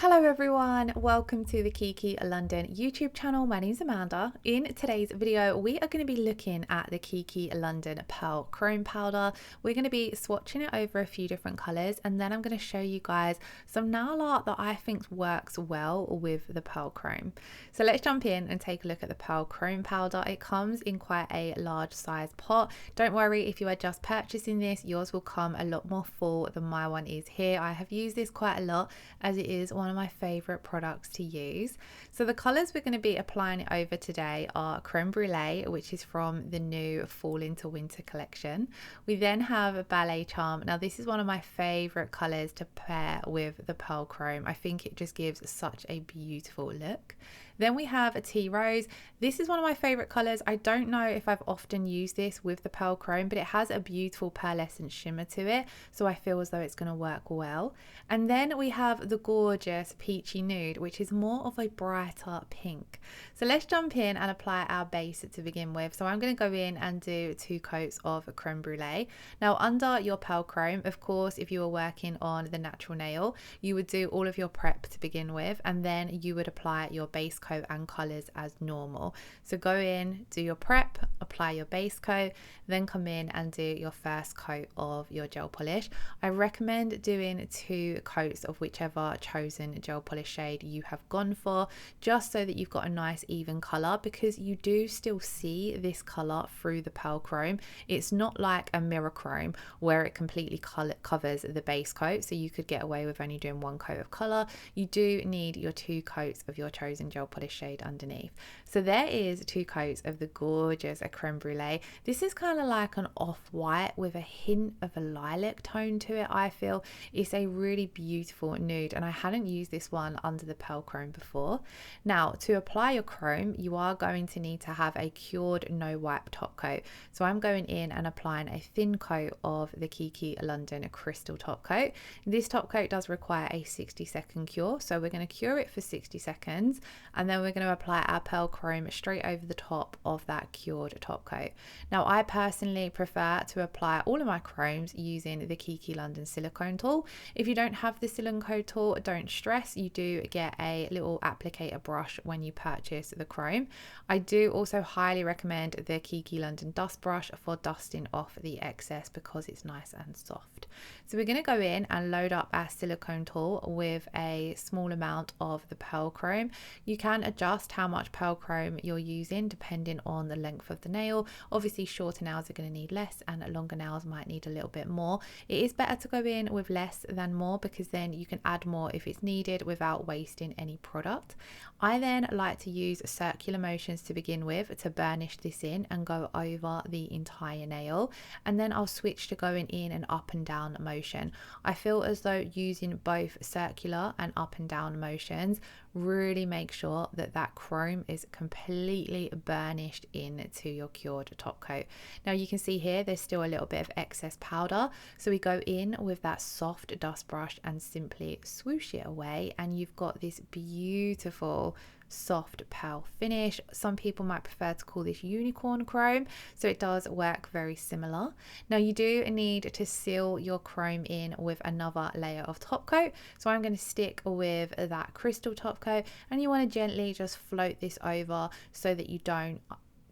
Hello everyone, welcome to the Kiki London YouTube channel. My name is Amanda. In today's video, we are going to be looking at the Kiki London Pearl Chrome powder. We're going to be swatching it over a few different colours, and then I'm going to show you guys some nail art that I think works well with the Pearl Chrome. So let's jump in and take a look at the Pearl Chrome powder. It comes in quite a large size pot. Don't worry if you are just purchasing this, yours will come a lot more full than my one is here. I have used this quite a lot as it is one of my favorite products to use. So the colors we're going to be applying it over today are Creme Brulee, which is from the new fall into winter collection. We then have Ballet Charm. Now this is one of my favorite colors to pair with the Pearl Chrome. I think it just gives such a beautiful look. Then we have a Tea Rose. This is one of my favorite colors. I don't know if I've often used this with the Pearl Chrome, but it has a beautiful pearlescent shimmer to it, so I feel as though it's going to work well. And then we have the gorgeous Peachy Nude, which is more of a brighter pink. So let's jump in and apply our base to begin with. So I'm going to go in and do 2 coats of Creme Brulee. Now under your Pearl Chrome, of course, if you were working on the natural nail, you would do all of your prep to begin with, and then you would apply your base coat and colors as normal. So go in, do your prep, apply your base coat, then come in and do your first coat of your gel polish. I recommend doing 2 coats of whichever chosen gel polish shade you have gone for, just so that you've got a nice even color, because you do still see this color through the Pearl Chrome. It's not like a mirror chrome where it completely covers the base coat, so you could get away with only doing 1 coat of color. You do need your 2 coats of your chosen gel polish shade underneath. So there is 2 coats of the gorgeous Creme Brulee. This is kind of like an off-white with a hint of a lilac tone to it. I feel it's a really beautiful nude, and I hadn't used this one under the Pearl Chrome before. Now to apply your chrome, you are going to need to have a cured no wipe top coat. So I'm going in and applying a thin coat of the Kiki London Crystal top coat. This top coat does require a 60-second cure, so we're going to cure it for 60 seconds, and then we're going to apply our Pearl Chrome straight over the top of that cured top coat. Now I personally prefer to apply all of my chromes using the Kiki London Silicone Tool. If you don't have the Silicone Tool, don't stress, you do get a little applicator brush when you purchase the chrome. I do also highly recommend the Kiki London dust brush for dusting off the excess because it's nice and soft. So we're going to go in and load up our Silicone Tool with a small amount of the Pearl Chrome. You can adjust how much Pearl Chrome you're using depending on the length of the nail. Obviously shorter nails are going to need less and longer nails might need a little bit more. It is better to go in with less than more, because then you can add more if it's needed without wasting any product. I then like to use circular motions to begin with to burnish this in and go over the entire nail, and then I'll switch to going in an up and down motion. I feel as though using both circular and up and down motions really make sure that that chrome is completely burnished into your cured top coat. Now you can see here there's still a little bit of excess powder, so we go in with that soft dust brush and simply swoosh it away, and you've got this beautiful soft pearl finish. Some people might prefer to call this unicorn chrome, so it does work very similar. Now you do need to seal your chrome in with another layer of top coat, so I'm going to stick with that crystal top coat, and you want to gently just float this over so that you don't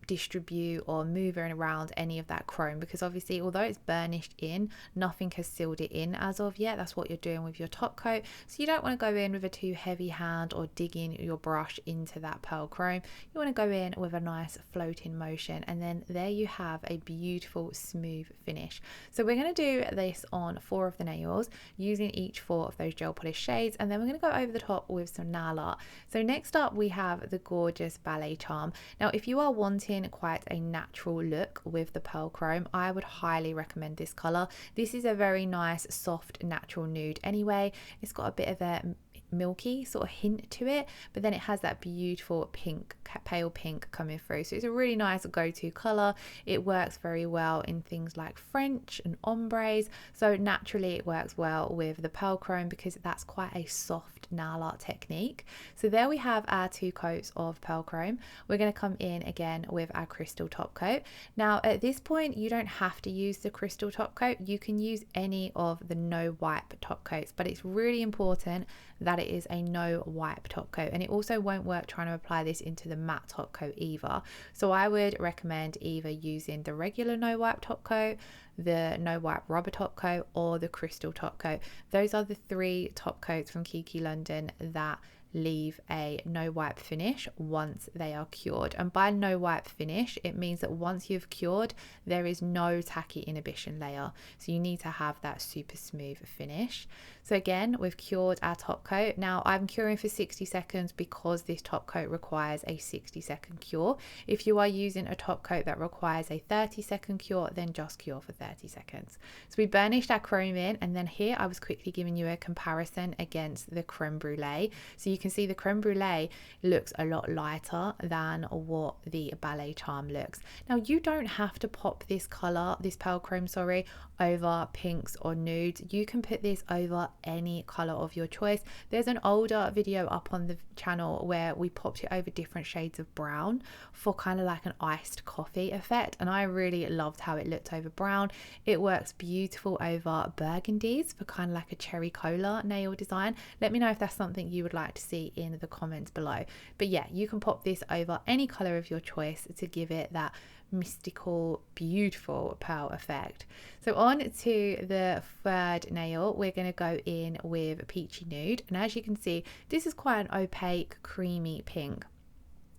distribute or move around any of that chrome, because obviously although it's burnished in, nothing has sealed it in as of yet. That's what you're doing with your top coat, so you don't want to go in with a too heavy hand or digging your brush into that Pearl Chrome. You want to go in with a nice floating motion, and then there you have a beautiful smooth finish. So we're going to do this on 4 of the nails using each 4 of those gel polish shades, and then we're going to go over the top with some nail art. So next up we have the gorgeous Ballet Charm. Now if you are wanting quite a natural look with the Pearl Chrome, I would highly recommend this color. This is a very nice soft natural nude anyway. It's got a bit of a milky sort of hint to it, but then it has that beautiful pink, pale pink coming through, so it's a really nice go-to color. It works very well in things like French and ombres, so naturally it works well with the Pearl Chrome because that's quite a soft nail art technique. So there we have our 2 coats of Pearl Chrome. We're going to come in again with our crystal top coat. Now at this point you don't have to use the crystal top coat, you can use any of the no wipe top coats, but it's really important that it is a no wipe top coat, and it also won't work trying to apply this into the matte top coat either. So I would recommend either using the regular no wipe top coat, the no wipe rubber top coat, or the crystal top coat. Those are the 3 top coats from Kiki London that leave a no wipe finish once they are cured. And by no wipe finish, it means that once you've cured, there is no tacky inhibition layer, so you need to have that super smooth finish. So again, we've cured our top coat. Now I'm curing for 60 seconds because this top coat requires a 60-second cure. If you are using a top coat that requires a 30-second cure, then just cure for 30 seconds. So we burnished our chrome in, and then here I was quickly giving you a comparison against the Creme Brulee. So you can see the Creme Brulee looks a lot lighter than what the Ballet Charm looks. Now you don't have to pop this color, this Pearl Chrome, sorry, over pinks or nudes. You can put this over any color of your choice. There's an older video up on the channel where we popped it over different shades of brown for kind of like an iced coffee effect, and I really loved how it looked over brown. It works beautiful over burgundies for kind of like a cherry cola nail design. Let me know if that's something you would like to see in the comments below. But yeah, you can pop this over any color of your choice to give it that mystical, beautiful pearl effect. So on to the 3rd nail, we're going to go in with Peachy Nude, and as you can see, this is quite an opaque, creamy pink.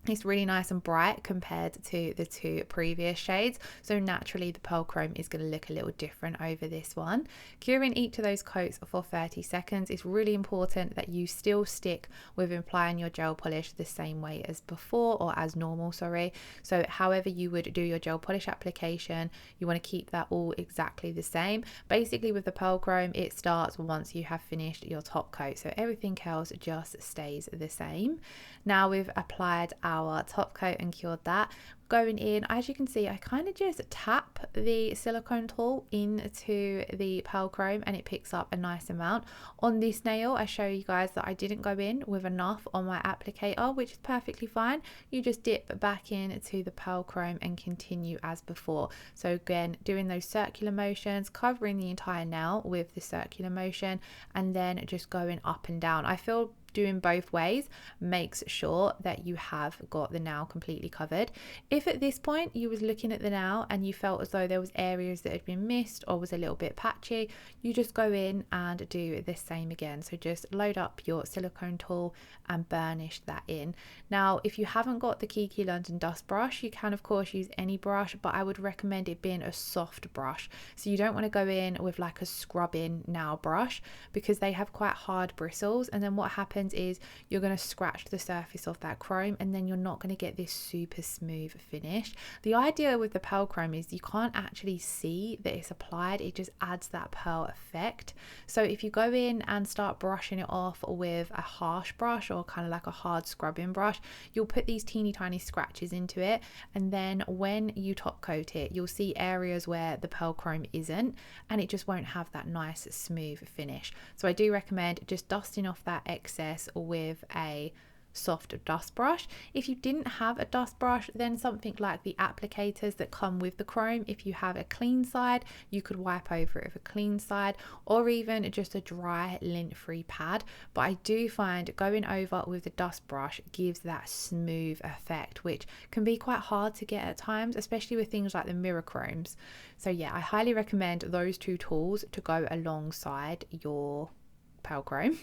It's really nice and bright compared to the 2 previous shades, so naturally the Pearl Chrome is going to look a little different over this one. Curing each of those coats for 30 seconds. It's really important that you still stick with applying your gel polish the same way as before, or as normal, sorry. So however you would do your gel polish application, you want to keep that all exactly the same. Basically with the Pearl Chrome, it starts once you have finished your top coat, so everything else just stays the same. Now we've applied our top coat and cured that. Going in, as you can see, I kind of just tap the silicone tool into the Pearl Chrome and it picks up a nice amount. On this nail, I show you guys that I didn't go in with enough on my applicator, which is perfectly fine. You just dip back into the Pearl Chrome and continue as before. So again, doing those circular motions, covering the entire nail with the circular motion, and then just going up and down. I feel doing both ways makes sure that you have got the nail completely covered. If at this point you was looking at the nail and you felt as though there was areas that had been missed or was a little bit patchy, you just go in and do the same again. So just load up your silicone tool and burnish that in. Now if you haven't got the Kiki London dust brush, you can of course use any brush, but I would recommend it being a soft brush. So you don't want to go in with like a scrubbing nail brush, because they have quite hard bristles, and then what happens is you're going to scratch the surface of that chrome, and then you're not going to get this super smooth finish. The idea with the Pearl Chrome is you can't actually see that it's applied, it just adds that pearl effect. So if you go in and start brushing it off with a harsh brush or kind of like a hard scrubbing brush, you'll put these teeny tiny scratches into it, and then when you top coat it, you'll see areas where the Pearl Chrome isn't, and it just won't have that nice smooth finish. So I do recommend just dusting off that excess with a soft dust brush. If you didn't have a dust brush, then something like the applicators that come with the chrome, if you have a clean side, you could wipe over it with a clean side, or even just a dry lint-free pad. But I do find going over with the dust brush gives that smooth effect, which can be quite hard to get at times, especially with things like the mirror chromes. So yeah, I highly recommend those 2 tools to go alongside your Pearl Chrome.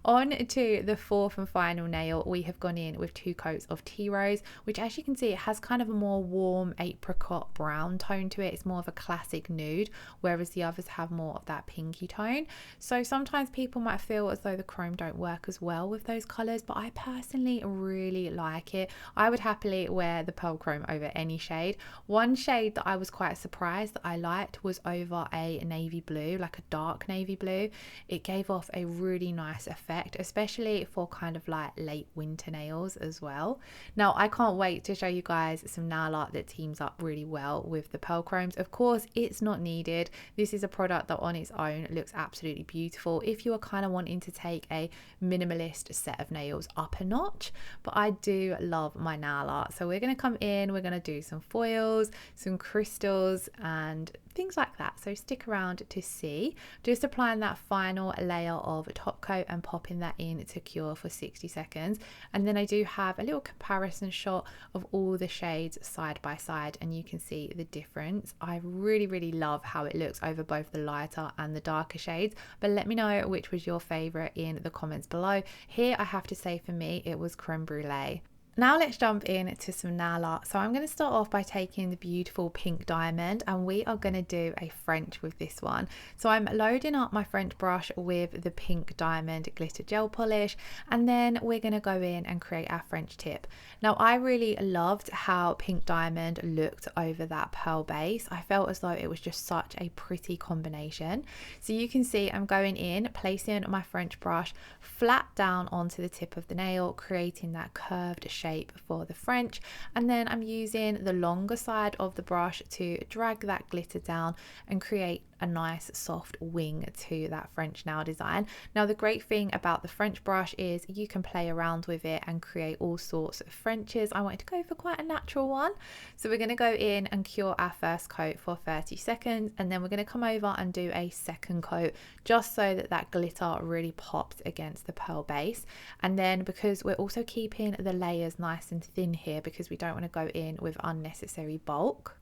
On to the 4th and final nail, we have gone in with 2 coats of Tea Rose, which as you can see, it has kind of a more warm apricot brown tone to it. It's more of a classic nude, whereas the others have more of that pinky tone. So sometimes people might feel as though the chrome don't work as well with those colors, but I personally really like it. I would happily wear the Pearl Chrome over any shade. One shade that I was quite surprised that I liked was over a navy blue, like a dark navy blue. It gave off a a really nice effect, especially for kind of like late winter nails as well. Now I can't wait to show you guys some nail art that teams up really well with the Pearl Chromes. Of course, it's not needed. This is a product that on its own looks absolutely beautiful if you are kind of wanting to take a minimalist set of nails up a notch, but I do love my nail art. So we're going to come in, we're going to do some foils, some crystals and things like that, so stick around to see. Just applying that final layer of top coat and popping that in to cure for 60 seconds, and then I do have a little comparison shot of all the shades side by side and you can see the difference. I really love how it looks over both the lighter and the darker shades, but let me know which was your favorite in the comments below. Here I have to say for me it was Creme Brulee. Now let's jump into some nail art. So I'm going to start off by taking the beautiful pink diamond and we are going to do a French with this one. So I'm loading up my French brush with the pink diamond glitter gel polish, and then we're going to go in and create our French tip. Now I really loved how pink diamond looked over that pearl base. I felt as though it was just such a pretty combination. So you can see I'm going in, placing my French brush flat down onto the tip of the nail, creating that curved shape for the French, and then I'm using the longer side of the brush to drag that glitter down and create a nice soft wing to that French nail design. Now the great thing about the French brush is you can play around with it and create all sorts of Frenches. I wanted to go for quite a natural one, so we're going to go in and cure our first coat for 30 seconds, and then we're going to come over and do a second coat just so that that glitter really pops against the pearl base. And then because we're also keeping the layers nice and thin here because we don't want to go in with unnecessary bulk.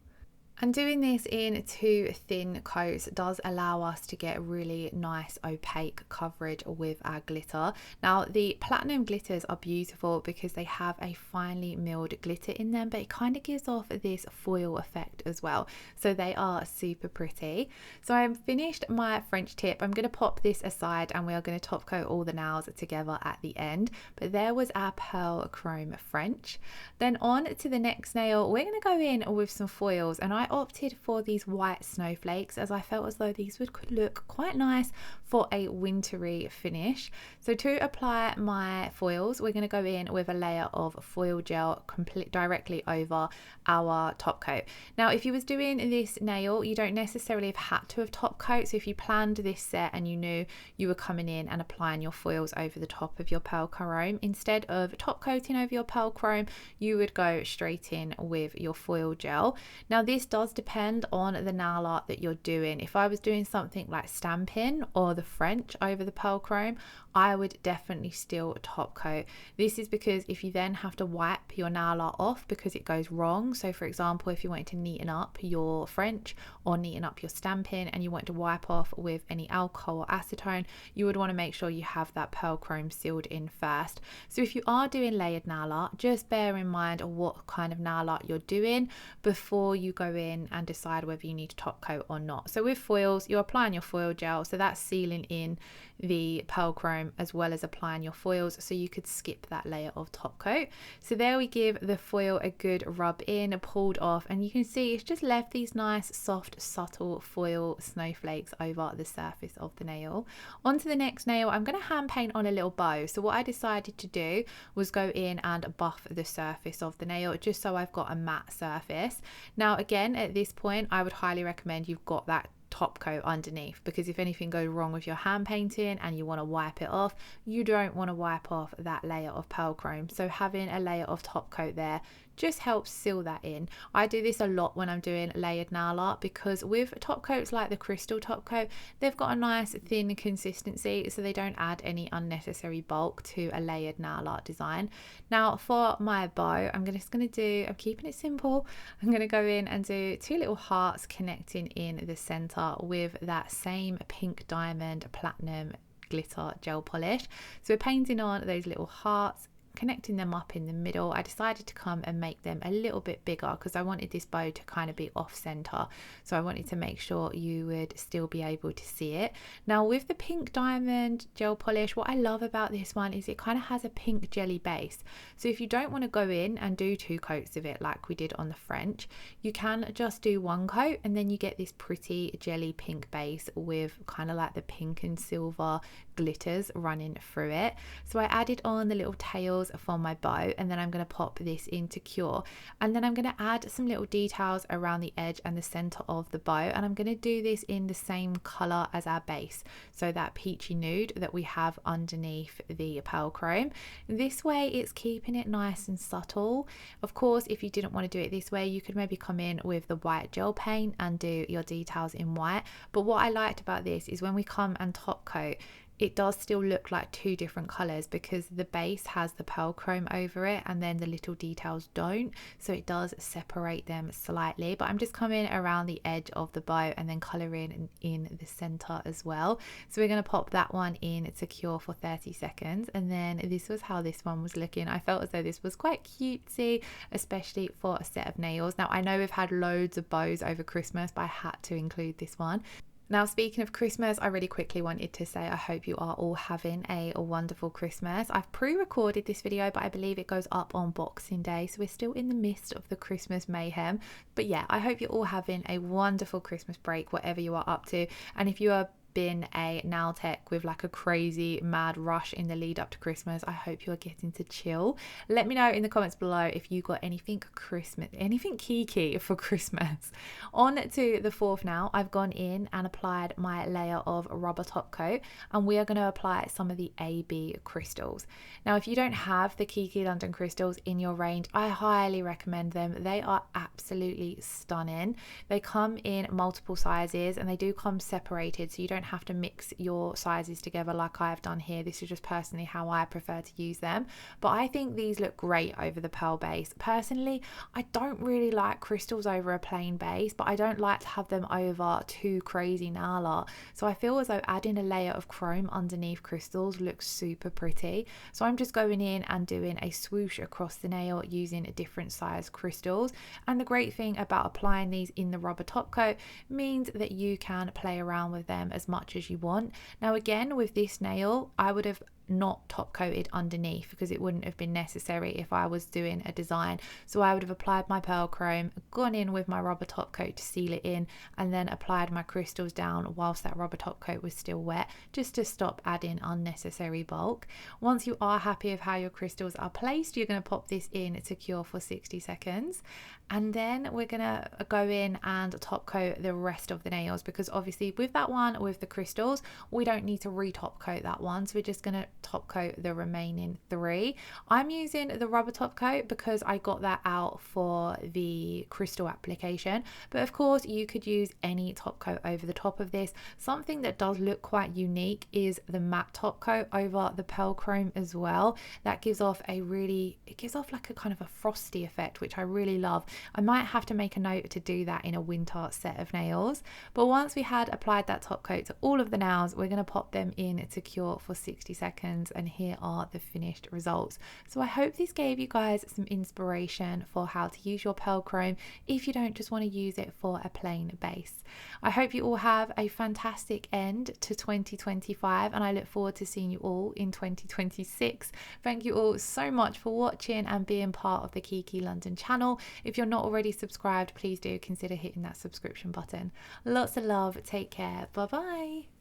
And doing this in 2 thin coats does allow us to get really nice opaque coverage with our glitter. Now the platinum glitters are beautiful because they have a finely milled glitter in them, but it kind of gives off this foil effect as well. So they are super pretty. So I've finished my French tip. I'm going to pop this aside and we are going to top coat all the nails together at the end. But there was our Pearl Chrome French. Then on to the next nail, we're going to go in with some foils, and I opted for these white snowflakes as I felt as though these would look quite nice for a wintry finish. So to apply my foils, we're going to go in with a layer of foil gel directly over our top coat. Now if you was doing this nail, you don't necessarily have had to have top coat. So if you planned this set and you knew you were coming in and applying your foils over the top of your Pearl Chrome, instead of top coating over your Pearl Chrome, you would go straight in with your foil gel. Now this does depend on the nail art that you're doing. If I was doing something like stamping or the French over the Pearl Chrome, I would definitely still top coat. This is because if you then have to wipe your nail art off because it goes wrong, so for example if you wanted to neaten up your French or neaten up your stamping and you want to wipe off with any alcohol or acetone, you would want to make sure you have that Pearl Chrome sealed in first. So if you are doing layered nail art, just bear in mind what kind of nail art you're doing before you go in and decide whether you need to top coat or not. So with foils, you're applying your foil gel, so that's sealing in the Pearl Chrome as well as applying your foils, so you could skip that layer of top coat. So there we give the foil a good rub in, pulled off, and you can see it's just left these nice soft subtle foil snowflakes over the surface of the nail. On to the next nail, I'm going to hand paint on a little bow. So what I decided to do was go in and buff the surface of the nail just so I've got a matte surface. Now again, at this point I would highly recommend you've got that top coat underneath, because if anything goes wrong with your hand painting and you want to wipe it off, you don't want to wipe off that layer of Pearl Chrome. So having a layer of top coat there just helps seal that in. I do this a lot when I'm doing layered nail art because with top coats like the crystal top coat, they've got a nice thin consistency, so they don't add any unnecessary bulk to a layered nail art design. Now for my bow, I'm keeping it simple. I'm going to go in and do 2 little hearts connecting in the center with that same pink diamond platinum glitter gel polish. So we're painting on those little hearts connecting them up in the middle, I decided to come and make them a little bit bigger because I wanted this bow to kind of be off center. So I wanted to make sure you would still be able to see it. Now with the pink diamond gel polish, what I love about this one is it kind of has a pink jelly base. So if you don't want to go in and do 2 coats of it like we did on the French, you can just do 1 coat and then you get this pretty jelly pink base with kind of like the pink and silver glitters running through it. So I added on the little tails for my bow, and then I'm going to pop this into Cure, and then I'm going to add some little details around the edge and the center of the bow, and I'm going to do this in the same color as our base, so that peachy nude that we have underneath the pearl chrome. This way it's keeping it nice and subtle. Of course, if you didn't want to do it this way, you could maybe come in with the white gel paint and do your details in white. But what I liked about this is when we come and top coat, it does still look like 2 different colors because the base has the pearl chrome over it and then the little details don't, so it does separate them slightly. But I'm just coming around the edge of the bow and then coloring in the center as well. So we're going to pop that one in to Cure for 30 seconds, and then this was how this one was looking. I felt as though this was quite cutesy, especially for a set of nails. Now I know we've had loads of bows over Christmas, but I had to include this one. Now, speaking of Christmas, I really quickly wanted to say I hope you are all having a wonderful Christmas. I've pre-recorded this video, but I believe it goes up on Boxing Day, so we're still in the midst of the Christmas mayhem. But yeah, I hope you're all having a wonderful Christmas break, whatever you are up to. And if you are been a nail tech with like a crazy mad rush in the lead up to Christmas, I hope you're getting to chill. Let me know in the comments below if you got anything Christmas, anything Kiki for Christmas. On to the 4th now. I've gone in and applied my layer of rubber top coat, and we are going to apply some of the AB crystals. Now if you don't have the Kiki London crystals in your range, I highly recommend them. They are absolutely stunning. They come in multiple sizes and they do come separated, so you don't have to mix your sizes together like I've done here. This is just personally how I prefer to use them, but I think these look great over the pearl base. Personally, I don't really like crystals over a plain base, but I don't like to have them over too crazy nail art, so I feel as though adding a layer of chrome underneath crystals looks super pretty. So I'm just going in and doing a swoosh across the nail using different size crystals, and the great thing about applying these in the rubber top coat means that you can play around with them as much as you want. Now again, with this nail I would have not top coated underneath because it wouldn't have been necessary if I was doing a design. So I would have applied my pearl chrome, gone in with my rubber top coat to seal it in, and then applied my crystals down whilst that rubber top coat was still wet, just to stop adding unnecessary bulk. Once you are happy with how your crystals are placed, you're going to pop this in to Cure for 60 seconds, and then we're going to go in and top coat the rest of the nails, because obviously with that one with the crystals we don't need to re-top coat that one, so we're just going to top coat the remaining 3. I'm using the rubber top coat because I got that out for the crystal application, but of course you could use any top coat over the top of this. Something that does look quite unique is the matte top coat over the pearl chrome as well. That gives off it gives off like a kind of a frosty effect, which I really love. I might have to make a note to do that in a winter set of nails. But once we had applied that top coat to all of the nails, we're going to pop them in to Cure for 60 seconds, and here are the finished results. So I hope this gave you guys some inspiration for how to use your pearl chrome if you don't just want to use it for a plain base. I hope you all have a fantastic end to 2025, and I look forward to seeing you all in 2026. Thank you all so much for watching and being part of the Kiki London channel. If you're not already subscribed, please do consider hitting that subscription button. Lots of love, take care, bye bye.